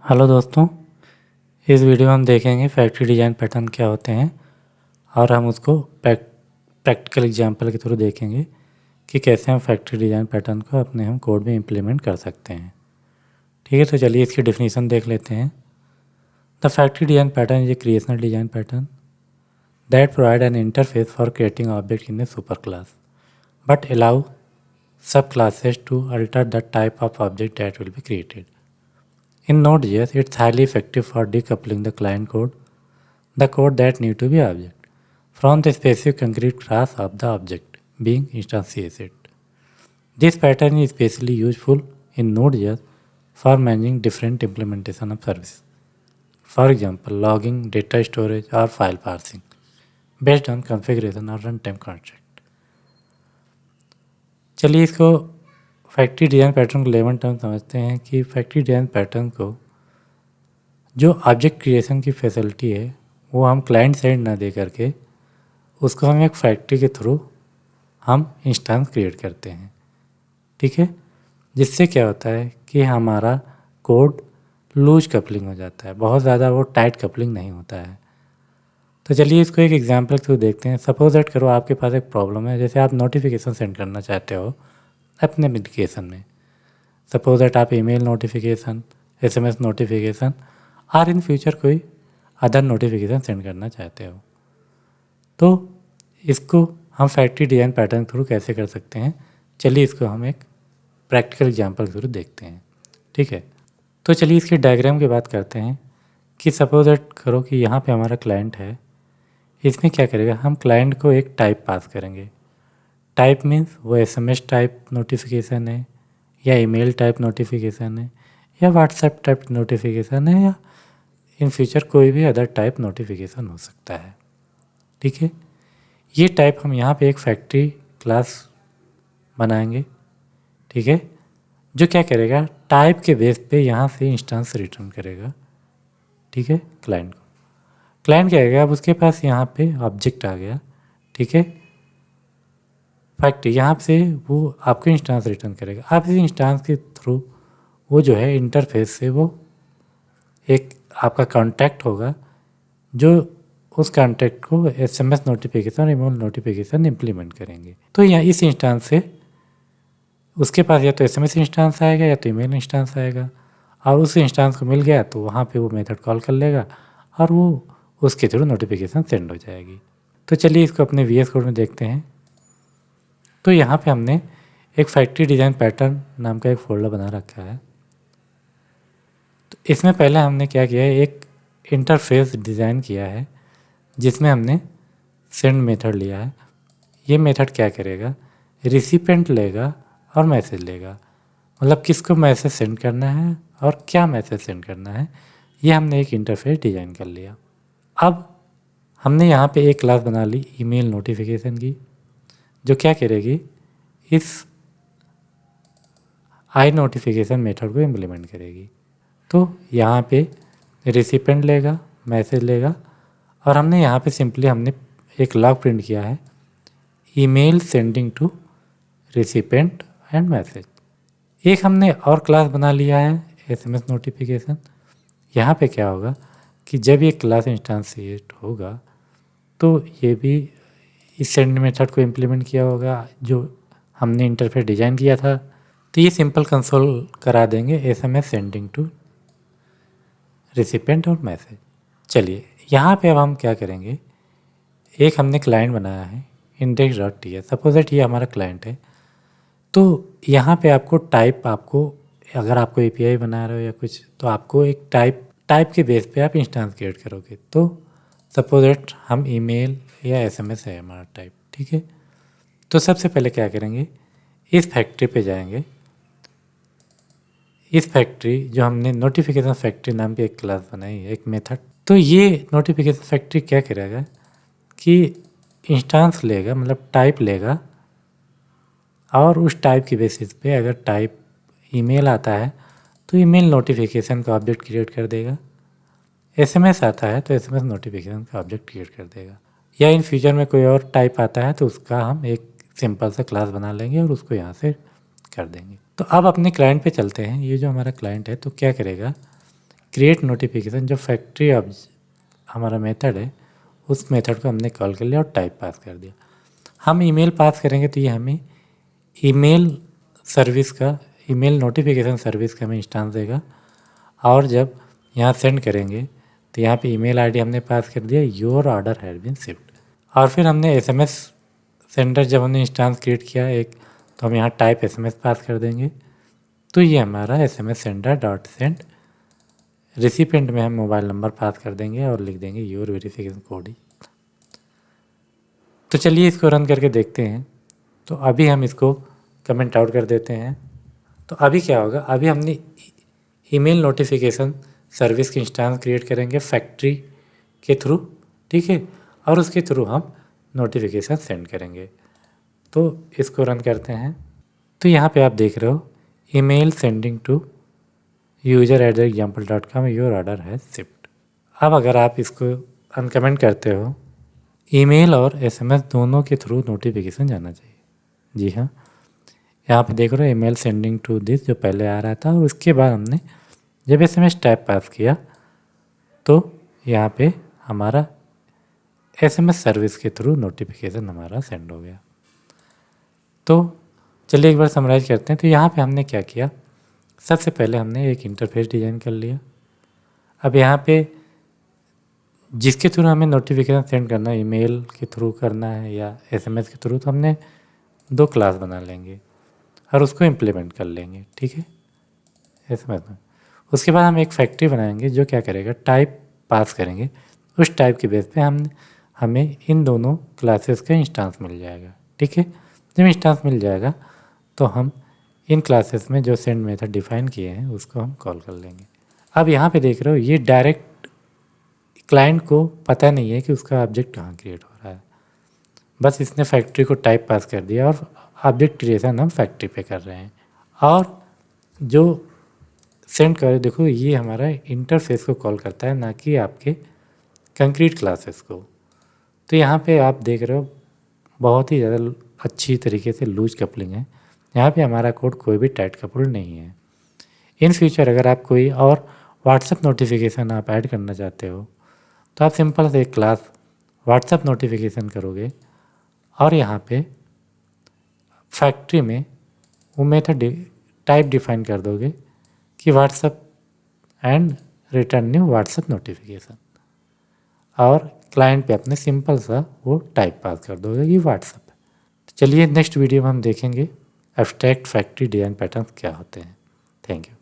Hello दोस्तों, इस video में हम देखेंगे फैक्ट्री डिज़ाइन पैटर्न क्या होते हैं और हम उसको प्रैक्टिकल एग्जांपल के थ्रू देखेंगे कि कैसे हम फैक्ट्री डिज़ाइन पैटर्न को अपने हम कोड में इम्प्लीमेंट कर सकते हैं। ठीक है, तो चलिए इसकी डेफिनेशन देख लेते हैं। The factory design pattern is a creational design pattern that provide an interface for creating object in a super class but allow sub classes to alter the type of object that will be created. In Node.js, it's highly effective for decoupling the client code, the code that need to be object, from the specific concrete class of the object being instantiated. This pattern is especially useful in Node.js for managing different implementation of services. For example, logging, data storage, or file parsing, based on configuration or runtime construct. चलिए इसको factory design pattern को lemon term समझते हैं कि factory design pattern को जो object creation की facility है वो हम क्लाइंट साइड ना दे करके उसको हम एक फैक्ट्री के थ्रू हम इंस्टेंस क्रिएट करते हैं। ठीक है, जिससे क्या होता है कि हमारा कोड लूज कपलिंग हो जाता है, बहुत ज़्यादा वो टाइट कपलिंग नहीं होता है। तो चलिए इसको एक एग्जांपल के थ्रू देखते हैं। सपोज दैट करो आपके पास एक प्रॉब्लम है, जैसे आप नोटिफिकेशन सेंड करना चाहते हो अपने एप्लीकेशन में। सपोज दैट आप ईमेल नोटिफिकेशन, एसएमएस नोटिफिकेशन और इन फ्यूचर कोई अदर नोटिफिकेशन सेंड करना चाहते हो, तो इसको हम फैक्ट्री डिज़ाइन पैटर्न थ्रू कैसे कर सकते हैं। चलिए इसको हम एक प्रैक्टिकल एग्जांपल थ्रू देखते हैं। ठीक है, तो चलिए इसके डायग्राम की बात करते हैं कि सपोज दैट करो कि यहाँ पे हमारा क्लाइंट है। इसमें क्या करेगा, हम क्लाइंट को एक टाइप पास करेंगे। टाइप मीन्स वो एसएमएस टाइप नोटिफिकेशन है या ईमेल टाइप नोटिफिकेशन है या व्हाट्सएप टाइप नोटिफिकेशन है या इन फ्यूचर कोई भी अदर टाइप नोटिफिकेशन हो सकता है। ठीक है, ये टाइप हम यहाँ पे एक फैक्ट्री क्लास बनाएंगे। ठीक है, जो क्या करेगा, टाइप के बेस पे यहाँ से इंस्टेंस रिटर्न करेगा। ठीक है, क्लाइंट को क्लाइंट क्या करेगा, अब उसके पास यहाँ पे ऑब्जेक्ट आ गया। ठीक है, फैक्ट्री यहाँ से वो आपको इंस्टेंस रिटर्न करेगा। आप इस इंस्टेंस के थ्रू वो जो है इंटरफेस से वो एक आपका कॉन्टैक्ट होगा जो उस कॉन्टैक्ट को एसएमएस नोटिफिकेशन और ईमेल नोटिफिकेशन इम्प्लीमेंट करेंगे। तो यहाँ इस इंस्टेंस से उसके पास या तो एसएमएस इंस्टेंस आएगा या तो ईमेल इंस्टेंस आएगा, और उस इंस्टेंस को मिल गया तो वहाँ पे वो मेथड कॉल कर लेगा और वो उसके थ्रू नोटिफिकेशन सेंड हो जाएगी। तो चलिए इसको अपने वीएस कोड में देखते हैं। तो यहाँ पे हमने एक फैक्ट्री डिज़ाइन पैटर्न नाम का एक फोल्डर बना रखा है। तो इसमें पहले हमने क्या किया है, एक इंटरफेस डिज़ाइन किया है जिसमें हमने सेंड मेथड लिया है। ये मेथड क्या करेगा, रिसिपेंट लेगा और मैसेज लेगा, मतलब किसको मैसेज सेंड करना है और क्या मैसेज सेंड करना है, ये हमने एक इंटरफेस डिज़ाइन कर लिया। अब हमने यहाँ पे एक क्लास बना ली ईमेल नोटिफिकेशन की, जो क्या करेगी, इस आई नोटिफिकेशन मेथड को इम्प्लीमेंट करेगी। तो यहाँ पे रिसिपेंट लेगा, मैसेज लेगा, और हमने यहाँ पे सिंपली हमने एक लॉग प्रिंट किया है, email sending to recipient and message. एक हमने और क्लास बना लिया है एसएमएस नोटिफिकेशन। यहाँ पे क्या होगा कि जब ये क्लास इंस्टेंशिएट होगा तो ये भी इस सेंड मेथड को इम्प्लीमेंट किया होगा जो हमने इंटरफेस डिज़ाइन किया था। तो ये सिंपल कंसोल करा देंगे एसएमएस सेंडिंग टू रिसिपेंट और मैसेज। चलिए यहाँ पे अब हम क्या करेंगे, एक हमने क्लाइंट बनाया है index.ts। सपोज दैट ये हमारा क्लाइंट है। तो यहाँ पे आपको टाइप, आपको अगर आपको एपीआई बना रहे हो या कुछ, तो आपको एक टाइप के बेस पे आप इंस्टेंस क्रिएट करोगे। तो सपोज दैट हम ईमेल या एसएमएस है हमारा टाइप। ठीक है, तो सबसे पहले क्या करेंगे, इस फैक्ट्री पे जाएंगे। इस फैक्ट्री जो हमने नोटिफिकेशन फैक्ट्री नाम की एक क्लास बनाई है, एक मेथड। तो ये नोटिफिकेशन फैक्ट्री क्या करेगा कि इंस्टेंस लेगा, मतलब टाइप लेगा, और उस टाइप की बेसिस पे अगर टाइप ईमेल आता है तो ईमेल नोटिफिकेशन का ऑब्जेक्ट क्रिएट कर देगा, एसएमएस आता है तो एसएमएस नोटिफिकेशन का ऑब्जेक्ट क्रिएट कर देगा, या इन फ्यूचर में कोई और टाइप आता है तो उसका हम एक सिंपल सा क्लास बना लेंगे और उसको यहाँ से कर देंगे। तो अब अपने क्लाइंट पे चलते हैं। ये जो हमारा क्लाइंट है तो क्या करेगा, क्रिएट नोटिफिकेशन जो फैक्ट्री हमारा मेथड है उस मेथड को हमने कॉल कर लिया और टाइप पास कर दिया। हम ईमेल पास करेंगे तो ये हमें ईमेल सर्विस का, ईमेल नोटिफिकेशन सर्विस का हमें इंस्टेंस देगा। और जब यहाँ सेंड करेंगे तो यहाँ पे ईमेल आईडी हमने पास कर दिया, your order had been shipped. और फिर हमने एसएमएस सेंडर जब हमने इंस्टेंस क्रिएट किया एक, तो हम यहाँ टाइप एसएमएस पास कर देंगे। तो ये हमारा SMS sender dot send. Recipient में हम मोबाइल नंबर पास कर देंगे और लिख देंगे योर वेरिफिकेशन कोड ही। तो चलिए इसको रन करके देखते हैं। तो अभी हम इसको कमेंट आउट कर देते हैं। तो अभी क्या होगा, अभी हमने ईमेल नोटिफिकेशन सर्विस की इंस्टेंस क्रिएट करेंगे फैक्ट्री के थ्रू, ठीक है, और उसके थ्रू हम नोटिफिकेशन सेंड करेंगे। तो इसको रन करते हैं। तो यहाँ पे आप देख रहे हो email sending to user@example.com your order है शिप्ड। अब अगर आप इसको अनकमेंट करते हो, ईमेल और एसएमएस दोनों के थ्रू नोटिफिकेशन जाना चाहिए। जी हाँ, यहाँ पे देख रहे हो ईमेल सेंडिंग टू दिस जो पहले आ रहा था, और उसके बाद हमने जब एसएमएस टाइप पास किया तो यहाँ पे हमारा एसएमएस सर्विस के थ्रू नोटिफिकेशन हमारा सेंड हो गया। तो चलिए एक बार समराइज करते हैं। तो यहाँ पे हमने क्या किया, सबसे पहले हमने एक इंटरफेस डिज़ाइन कर लिया। अब यहाँ पे जिसके थ्रू हमें नोटिफिकेशन सेंड करना है, ईमेल के थ्रू करना है या एसएमएस के थ्रू, तो हमने 2 क्लास बना लेंगे और उसको इम्प्लीमेंट कर लेंगे, ठीक है, एसएमएस में। उसके बाद हम एक फैक्ट्री बनाएंगे जो क्या करेगा, टाइप पास करेंगे। उस टाइप के बेस पे हमें इन दोनों क्लासेस का इंस्टेंस मिल जाएगा, ठीक है। जब इंस्टेंस मिल जाएगा तो हम इन क्लासेस में जो सेंड मेथड डिफाइन किए हैं उसको हम कॉल कर लेंगे। अब यहाँ पे देख रहे हो ये डायरेक्ट क्लाइंट को पता नहीं है कि उसका ऑब्जेक्ट कहाँ क्रिएट हो रहा है, बस इसने फैक्ट्री को टाइप पास कर दिया और ऑब्जेक्ट क्रिएशन हम फैक्ट्री पे कर रहे हैं। और जो सेंड कर, देखो ये हमारा इंटरफेस को कॉल करता है, ना कि आपके कंक्रीट क्लासेस को। तो यहाँ पे आप देख रहे हो बहुत ही ज़्यादा अच्छी तरीके से लूज कपलिंग है। यहाँ पे हमारा कोड कोई भी टाइट कपल्ड नहीं है। इन फ्यूचर अगर आप कोई और व्हाट्सएप नोटिफिकेशन आप ऐड करना चाहते हो तो आप सिंपल से एक क्लास व्हाट्सएप नोटिफिकेशन करोगे और यहाँ पे फैक्ट्री में वो मेथड टाइप डिफाइन कर दोगे कि WhatsApp and return new WhatsApp notification, और क्लाइंट पे अपने सिंपल सा वो टाइप पास कर दोगे कि व्हाट्सएप। चलिए नेक्स्ट वीडियो में हम देखेंगे एब्स्ट्रैक्ट फैक्ट्री डिज़ाइन पैटर्न क्या होते हैं। Thank you.